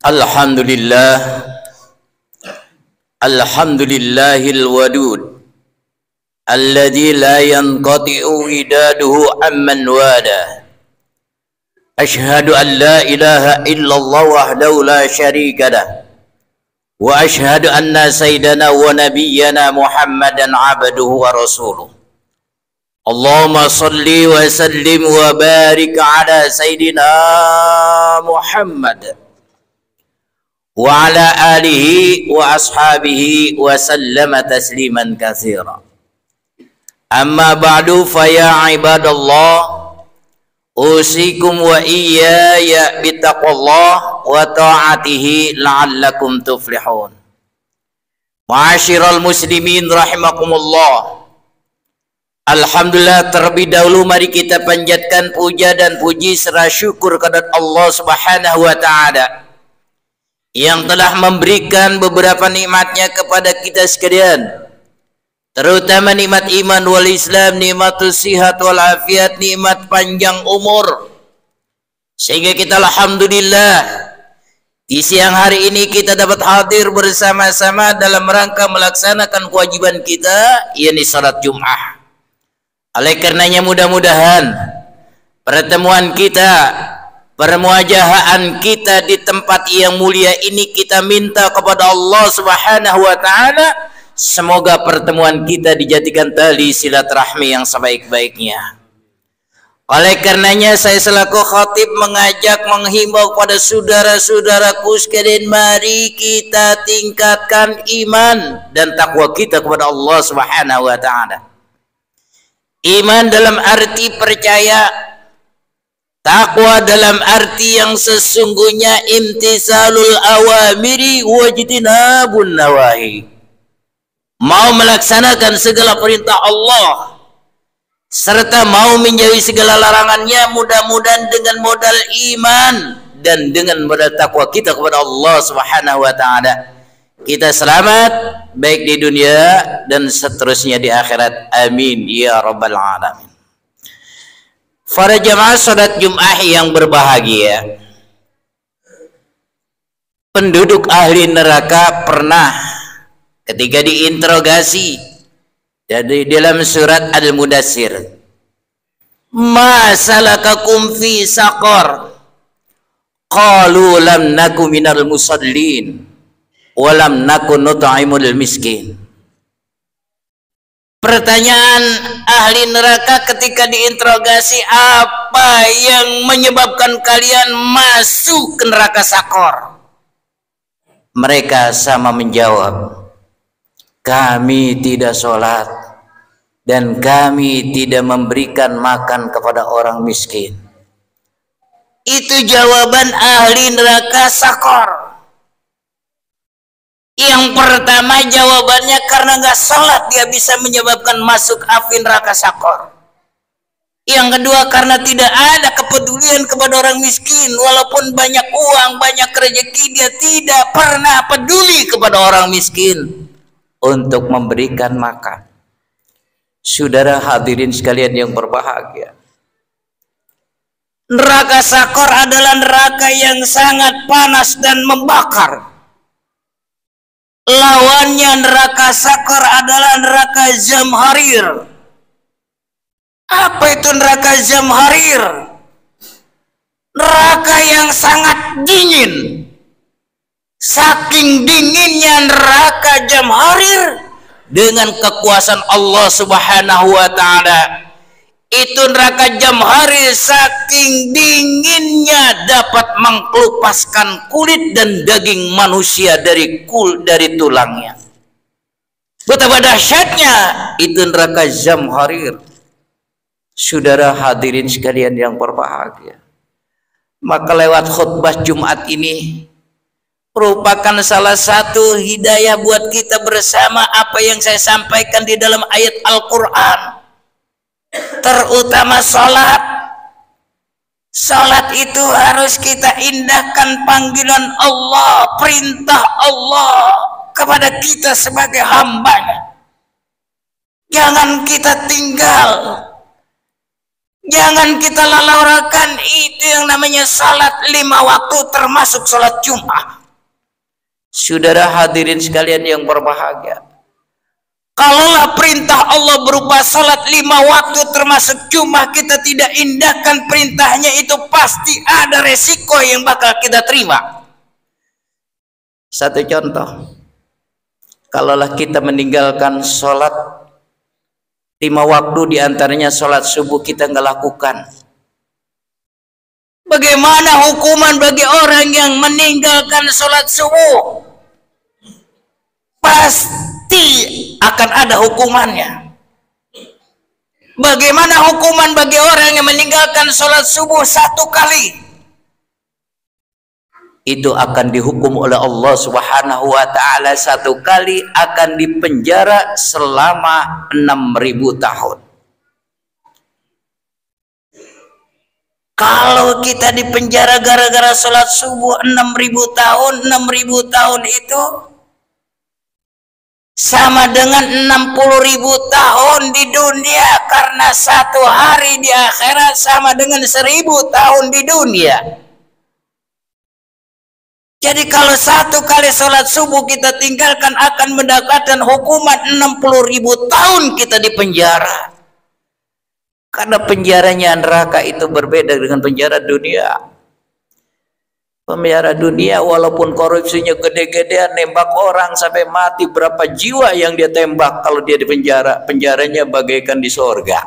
Alhamdulillah, alhamdulillahil wadud alladzi la yanqati'u widaduhu amman wada. Ashhadu an la ilaha illallah wahdahu la syarika lah, wa ashhadu anna sayyidana wa nabiyyana Muhammadan abduhu wa rasuluh. Allahumma salli wa sallim wa barik ala sayyidina Muhammad wa ala alihi wa ashabihi wa sallama tasliman katsira. Amma ba'du, fa ya ibadallah, usikum wa iyaya bittaqwallah wa ta'atihi la'allakum tuflihun. Ma'asyiral muslimin rahimakumullah. Alhamdulillah, terlebih dahulu mari kita panjatkan puja dan puji serta syukur kepada Allah Subhanahu wa taala yang telah memberikan beberapa nikmatnya kepada kita sekalian, terutama nikmat iman wal Islam, nikmatus sihat wal afiat, nikmat panjang umur, sehingga kita alhamdulillah di siang hari ini kita dapat hadir bersama-sama dalam rangka melaksanakan kewajiban kita, yakni salat Jumat. Oleh karenanya mudah-mudahan pertemuan kita, permuajahaan kita di tempat yang mulia ini, kita minta kepada Allah Subhanahu wa taala semoga pertemuan kita dijadikan tali silaturahmi yang sebaik-baiknya. Oleh karenanya saya selaku khatib mengajak, menghimbau pada saudara-saudaraku sekalian, mari kita tingkatkan iman dan takwa kita kepada Allah Subhanahu wa taala. Iman dalam arti percaya, takwa dalam arti yang sesungguhnya imtisalul awamiri wajtinabun nawahi, mau melaksanakan segala perintah Allah serta mau menjauhi segala larangannya. Mudah-mudahan dengan modal iman dan dengan modal takwa kita kepada Allah Subhanahu wa taala kita selamat baik di dunia dan seterusnya di akhirat. Amin ya rabbal alamin. Para jamaah salat Jumat yang berbahagia, penduduk ahli neraka pernah ketika diinterogasi dari dalam surat Al-Mudassir, ma salakakum fi saqar, qalu lam naku minal musallin walam nakun nut'imul miskin. Pertanyaan ahli neraka ketika diinterogasi, apa yang menyebabkan kalian masuk ke neraka sakor? Mereka sama menjawab, kami tidak sholat dan kami tidak memberikan makan kepada orang miskin. Itu jawaban ahli neraka sakor. Yang pertama jawabannya, karena nggak sholat dia bisa menyebabkan masuk api neraka sakor. Yang kedua, karena tidak ada kepedulian kepada orang miskin, walaupun banyak uang, banyak rezeki, dia tidak pernah peduli kepada orang miskin untuk memberikan makan. Saudara hadirin sekalian yang berbahagia, neraka sakor adalah neraka yang sangat panas dan membakar. Lawannya neraka sakor adalah neraka zamharir. Apa itu neraka zamharir? Neraka yang sangat dingin. Saking dinginnya neraka zamharir, dengan kekuasaan Allah Subhanahu wa taala, itu neraka zamharir saking dinginnya dapat mengkelupaskan kulit dan daging manusia dari tulangnya. Betapa dahsyatnya itu neraka zamharir. Saudara hadirin sekalian yang berbahagia, maka lewat khutbah Jumat ini merupakan salah satu hidayah buat kita bersama apa yang saya sampaikan di dalam ayat Al-Quran, terutama sholat. Sholat itu harus kita indahkan panggilan Allah, perintah Allah kepada kita sebagai hambanya. Jangan kita tinggal, Jangan kita lalaikan itu yang namanya salat 5 waktu termasuk salat Jumat. Saudara hadirin sekalian yang berbahagia, kalaulah perintah Allah berupa salat 5 waktu termasuk Jumat kita tidak indahkan perintahnya, itu pasti ada resiko yang bakal kita terima. Satu contoh, kalaulah kita meninggalkan salat 5 waktu, diantaranya sholat subuh kita nggak lakukan, bagaimana hukuman bagi orang yang meninggalkan sholat subuh? Pasti akan ada hukumannya. Bagaimana hukuman bagi orang yang meninggalkan sholat subuh 1 kali? Itu akan dihukum oleh Allah Subhanahu wa ta'ala 1 kali akan dipenjara selama 6.000 tahun. Kalau kita dipenjara gara-gara sholat subuh 6.000 tahun, 6.000 tahun itu sama dengan 60.000 tahun di dunia, karena 1 hari di akhirat sama dengan 1.000 tahun di dunia. Jadi kalau 1 kali sholat subuh kita tinggalkan akan mendapatkan hukuman 60.000 tahun kita di penjara. Karena penjaranya neraka itu berbeda dengan penjara dunia. Penjara dunia walaupun korupsinya gede-gedean, nembak orang sampai mati, berapa jiwa yang dia tembak, kalau dia di penjara, penjaranya bagaikan di sorga.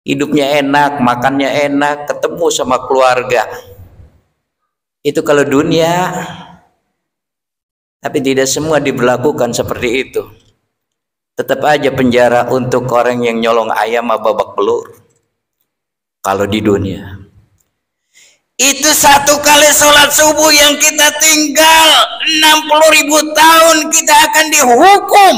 Hidupnya enak, makannya enak, ketemu sama keluarga. Itu kalau dunia. Tapi tidak semua diberlakukan seperti itu. Tetap aja penjara untuk orang yang nyolong ayam babak belur. Kalau di dunia itu 1 kali sholat subuh yang kita tinggal 60.000 tahun kita akan dihukum.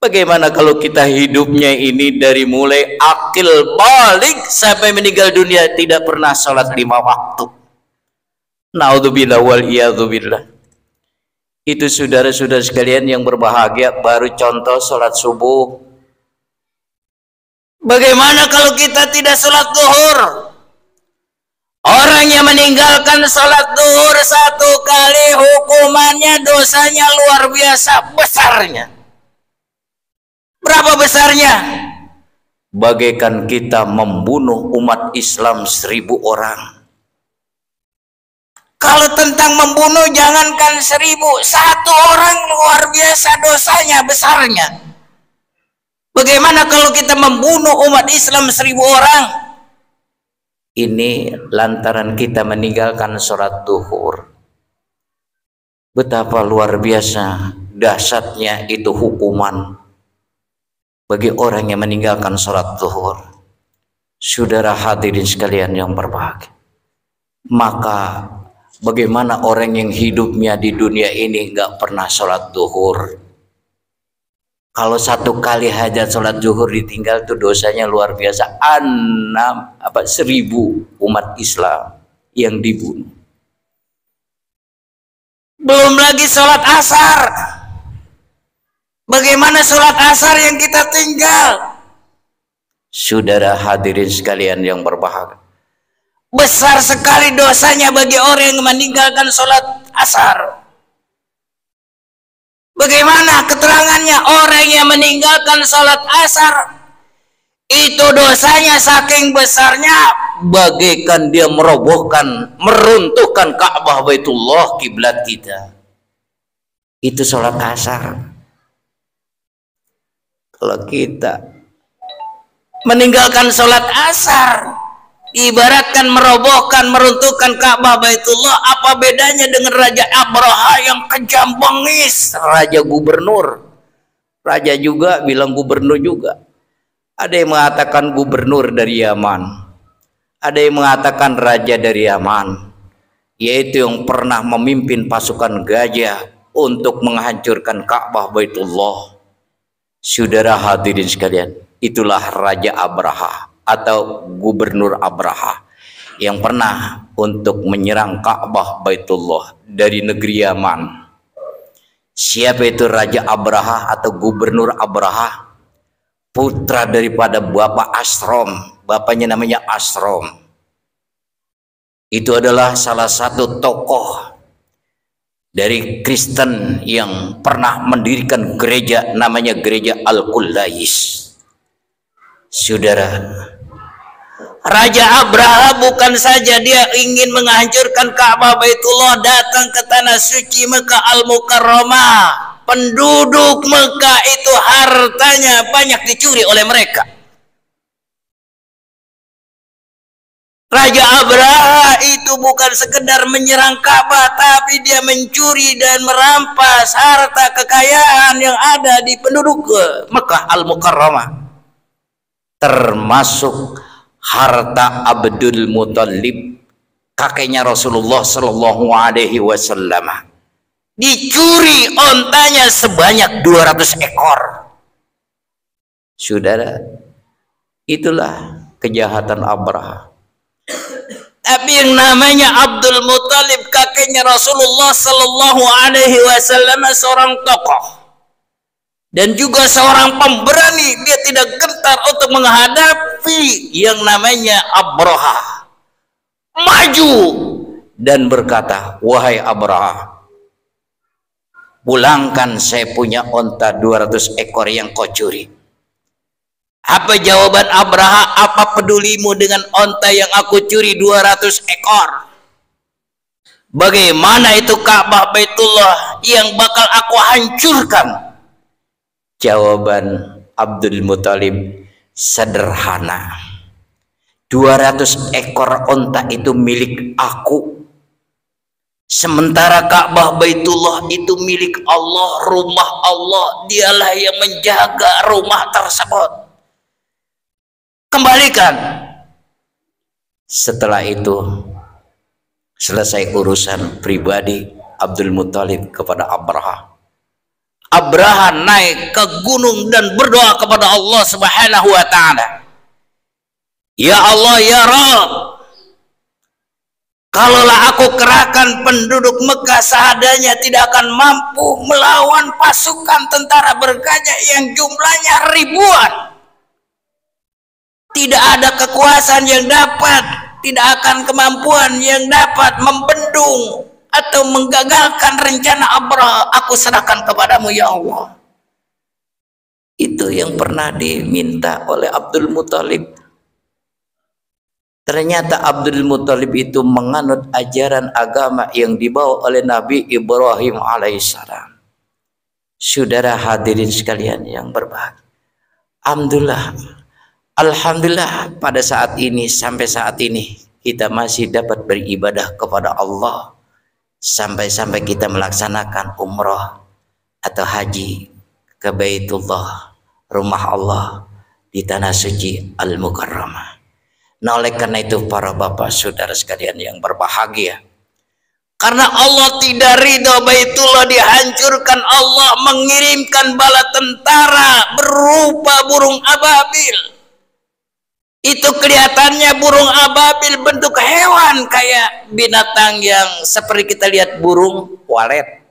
Bagaimana kalau kita hidupnya ini dari mulai akil balik sampai meninggal dunia tidak pernah sholat 5 waktu? Naudzubillah wal iyadzubillah. Itu saudara-saudara sekalian yang berbahagia, baru contoh sholat subuh. Bagaimana kalau kita tidak sholat zuhur? Orang yang meninggalkan sholat zuhur 1 kali hukumannya, dosanya luar biasa besarnya. Berapa besarnya? Bagaikan kita membunuh umat Islam 1.000 orang. Kalau tentang membunuh jangankan 1.000, 1 orang luar biasa dosanya besarnya. Bagaimana kalau kita membunuh umat Islam 1.000 orang? Ini lantaran kita meninggalkan sholat zuhur. Betapa luar biasa dahsyatnya itu hukuman bagi orang yang meninggalkan sholat zuhur. Saudara hadirin sekalian yang berbahagia, maka bagaimana orang yang hidupnya di dunia ini nggak pernah sholat zuhur? Kalau 1 kali hajat sholat zuhur ditinggal tuh dosanya luar biasa. 1.000 umat Islam yang dibunuh. Belum lagi sholat asar. Bagaimana sholat asar yang kita tinggal? Saudara hadirin sekalian yang berbahagia, besar sekali dosanya bagi orang yang meninggalkan sholat asar. Bagaimana keterangannya? Orang yang meninggalkan sholat asar itu dosanya saking besarnya bagaikan dia merobohkan, meruntuhkan Ka'bah Baitullah, kiblat kita. Itu sholat asar. Kalau kita meninggalkan sholat asar ibaratkan merobohkan, meruntuhkan Ka'bah Baitullah. Apa bedanya dengan Raja Abraha yang kejam bengis? Raja gubernur, raja juga bilang gubernur juga. Ada yang mengatakan gubernur dari Yaman, ada yang mengatakan raja dari Yaman, yaitu yang pernah memimpin pasukan gajah untuk menghancurkan Ka'bah Baitullah. Saudara hadirin sekalian, itulah Raja Abraha atau Gubernur Abraha yang pernah untuk menyerang Ka'bah Baitullah dari negeri Yaman. Siapa itu Raja Abraha atau Gubernur Abraha? putra daripada Bapak Ashram, bapaknya namanya Ashram. Itu adalah salah satu tokoh dari Kristen yang pernah mendirikan gereja namanya gereja Al-Qullais. Saudara, Raja Abraha bukan saja dia ingin menghancurkan Ka'bah Baitullah, datang ke tanah suci Mekah Al-Mukarramah. Penduduk Mekah itu hartanya banyak dicuri oleh mereka. Raja Abraha itu bukan sekedar menyerang Ka'bah, tapi dia mencuri dan merampas harta kekayaan yang ada di penduduk Mekah Al-Mukarramah, termasuk harta Abdul Muthalib, kakeknya Rasulullah Shallallahu Alaihi Wasallam. Dicuri ontanya sebanyak 200 ekor. Saudara, itulah kejahatan Abraha. Tapi yang namanya Abdul Muthalib, kakeknya Rasulullah Shallallahu Alaihi Wasallam, seorang tokoh dan juga seorang pemberani. Dia tidak gentar untuk menghadapi yang namanya Abraha. Maju dan berkata, wahai Abraha, pulangkan saya punya onta 200 ekor yang kau curi. Apa jawaban Abraha? Apa pedulimu dengan onta yang aku curi 200 ekor? Bagaimana itu Ka'bah Baitullah yang bakal aku hancurkan? Jawaban Abdul Muthalib sederhana. 200 ekor onta itu milik aku, sementara Ka'bah Baitullah itu milik Allah, rumah Allah. Dialah yang menjaga rumah tersebut. Kembalikan. Setelah itu selesai urusan pribadi Abdul Muthalib kepada Abraha. Abraha naik ke gunung dan berdoa kepada Allah Subhanahu wa Ta'ala. Ya Allah, ya Rabb, kalaulah aku kerahkan penduduk Mekah seadanya, tidak akan mampu melawan pasukan tentara bergajah yang jumlahnya ribuan. Tidak ada kekuasaan yang dapat, tidak akan kemampuan yang dapat membendung atau menggagalkan rencana Abraha. Aku serahkan kepadamu ya Allah. Itu yang pernah diminta oleh Abdul Muthalib. Ternyata Abdul Muthalib itu menganut ajaran agama yang dibawa oleh Nabi Ibrahim alaihissalam. Saudara hadirin sekalian yang berbahagia, Alhamdulillah pada saat ini, sampai saat ini kita masih dapat beribadah kepada Allah, sampai-sampai kita melaksanakan umrah atau haji ke Baitullah, rumah Allah di tanah suci Al-Mukarramah. Nah, oleh karena itu para bapak saudara sekalian yang berbahagia, karena Allah tidak ridho Baitullah dihancurkan, Allah mengirimkan bala tentara berupa burung ababil. Itu kelihatannya burung ababil bentuk hewan, kayak binatang yang seperti kita lihat burung walet.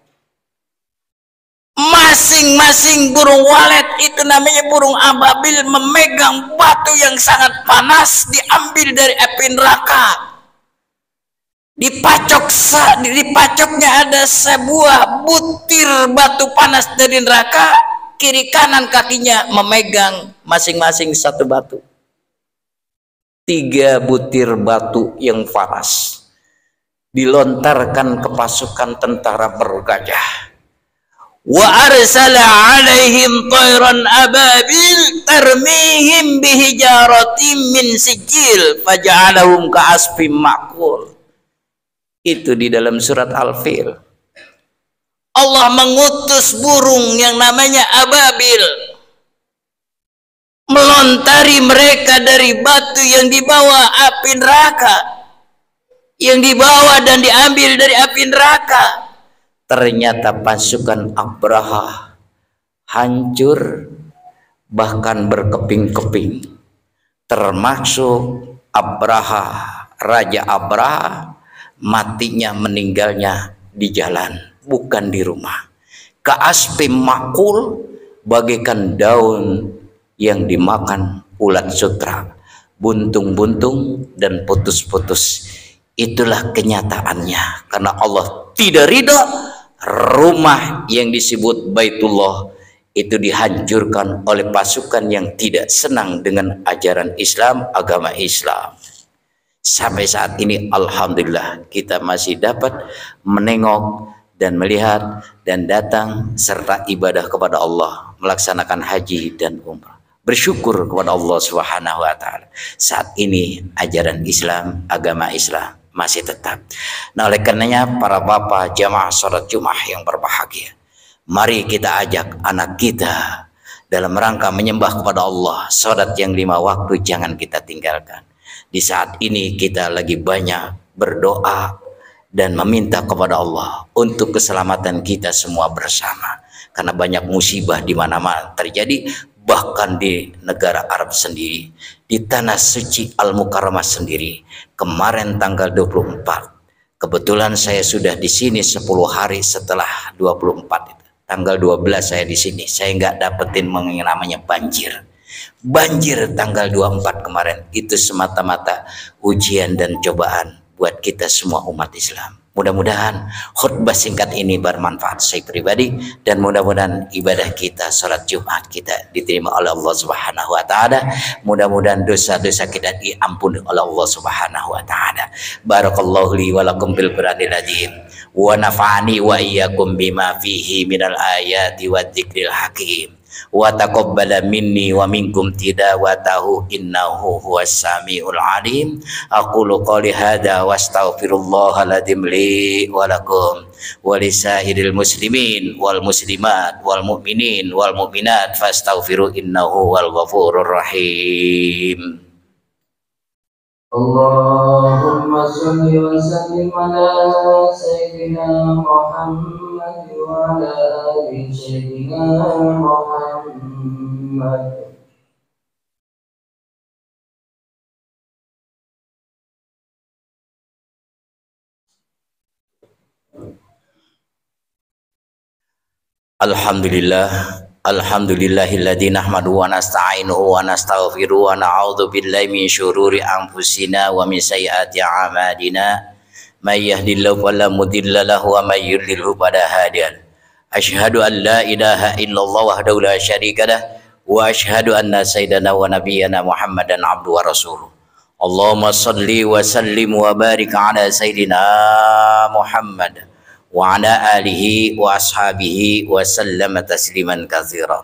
Masing-masing burung walet itu namanya burung ababil memegang batu yang sangat panas, diambil dari api neraka. Dipacoknya ada sebuah butir batu panas dari neraka, kiri kanan kakinya memegang masing-masing satu batu. 3 butir batu yang panas dilontarkan ke pasukan tentara bergajah. Wa arsala alaihim tayran ababil tarmihim bihijaratin min sijil faja'alahum ka'asfim ma'kul. Itu di dalam surat Al-Fil. Allah mengutus burung yang namanya ababil, melontari mereka dari batu yang dibawa api neraka, yang dibawa dan diambil dari api neraka. Ternyata pasukan Abraha hancur, bahkan berkeping-keping, termasuk Abraha, Raja Abraha, matinya meninggalnya di jalan, bukan di rumah. Ka'asfim ma'kul, bagaikan daun yang dimakan ulat sutra, buntung-buntung dan putus-putus. Itulah kenyataannya, karena Allah tidak ridha rumah yang disebut Baitullah itu dihancurkan oleh pasukan yang tidak senang dengan ajaran Islam, agama Islam. Sampai saat ini alhamdulillah kita masih dapat menengok dan melihat dan datang serta ibadah kepada Allah, melaksanakan haji dan umrah. Bersyukur kepada Allah Subhanahu wa taala. Saat ini ajaran Islam, agama Islam masih tetap. Nah, oleh karenanya para bapak jamaah salat Jumat yang berbahagia, mari kita ajak anak kita dalam rangka menyembah kepada Allah. Salat yang 5 waktu jangan kita tinggalkan. Di saat ini kita lagi banyak berdoa dan meminta kepada Allah untuk keselamatan kita semua bersama, karena banyak musibah di mana-mana terjadi, bahkan di negara Arab sendiri, di tanah suci Al-Mukarramah sendiri. Kemarin tanggal 24, kebetulan saya sudah di sini 10 hari setelah 24 itu. Tanggal 12 saya di sini, saya nggak dapetin namanya banjir. Banjir tanggal 24 kemarin itu semata-mata ujian dan cobaan buat kita semua umat Islam. Mudah-mudahan khutbah singkat ini bermanfaat saya pribadi, dan mudah-mudahan ibadah kita salat Jumat kita diterima oleh Allah Subhanahu wa taala. Mudah-mudahan dosa-dosa kita diampuni oleh Allah Subhanahu wa taala. Barakallahu li wa lakum bil Qur'anil azim wa nafa'ani wa iyyakum bima fihi minal ayati wadh-dhikril hakim. Wa taqabbala minni wa minkum tilawatahu innahu huwas samiul alim. Aqulu qouli hadza wa astaghfirullahal ladzim li wa lakum wa lisairil muslimin wal muslimat wal mu'minin wal mu'minat fastaghfiru innahu wal ghafurur rahim. Allahumma shalli wa sallim ala sayyidina Muhammad wa ala ali sayyidina Muhammad. Alhamdulillah, alhamdulillahilladzi nahmaduhu wa nasta'inuhu wa nastaghfiruhu wa na'udzu billahi min syururi anfusina wa min sayyiati a'malina. May yahdihillahu fala mudilla lahu wa may yudlilhu fala hadiya lahu. Asyhadu an la ilaha illallah wahdahu la syarika lah wa asyhadu anna sayyidana wa nabiyyana Muhammadan abduhu wa rasuluh. Allahumma shalli wa sallim wa barik ala sayyidina Muhammad wa ala alihi wa ashabihi wa sallama tasliman katsira.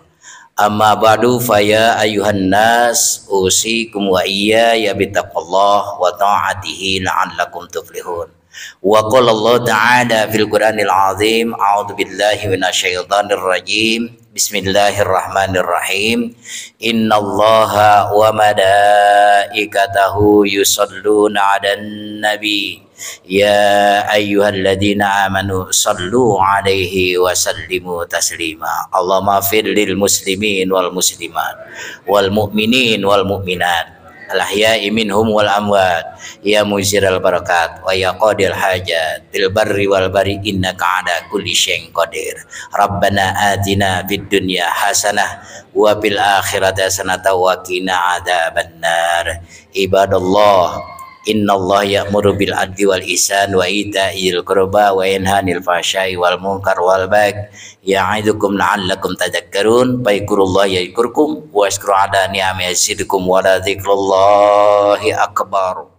Amma ba'du, fa ya ayuhan nas usikum wa iyaya bittaqwallah wa ta'atihi la'allakum tuflihun. Wa qala Allah ta'ala fil Qur'anil azim, a'udzu billahi minasyaitonir rajim. Bismillahirrahmanirrahim. Innallaha wa malaikatahu yusholluna 'alan nabi. Ya ayyuhalladzina amanu sallu alaihi wa sallimu taslima. Allahumma fir lil muslimin wal muslimat wal mu'minin wal mu'minat al-ahya'i minhum wal amwat ya muziral barakat wa ya qadil hajat bil barri wal bari innaka ala kulli syai'in qadir. Rabbana atina fid dunya hasanah wa fil akhirati hasanah wa qina adzabannar. Ibadallah, innallaha ya'muru bil adli wal ihsan wa ita'il qurba wa yanha 'anil fahsya'i wal munkar wal baghi ya'idukum la'allakum tadhakkarun. Fadhkurullaha yadhkurkum wa ashkuru 'ala ni'amihi yazidukum wa la dzikrullahi akbar.